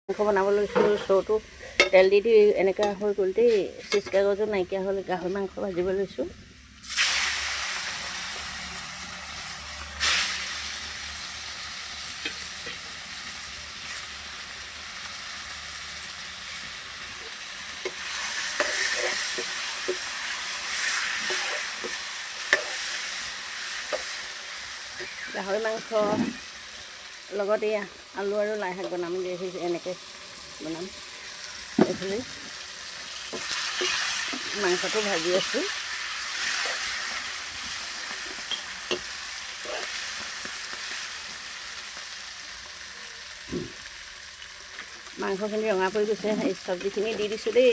মাংস বনাব লৈছোঁ চৌটো তেল দি এনেকুৱা হৈ গ'ল দেই চিজ কাগজো নাইকিয়া হ'ল গাহৰি মাংস ভাজিব লৈছোঁ গাহৰি মাংস লগত এই আলু আৰু লাই শাক বনাম এনেকৈ বনাম এইফালে মাংসটো ভাজি আছোঁ মাংসখিনি ৰঙা পৰি গৈছে এই চব্জিখিনি দি দিছোঁ দেই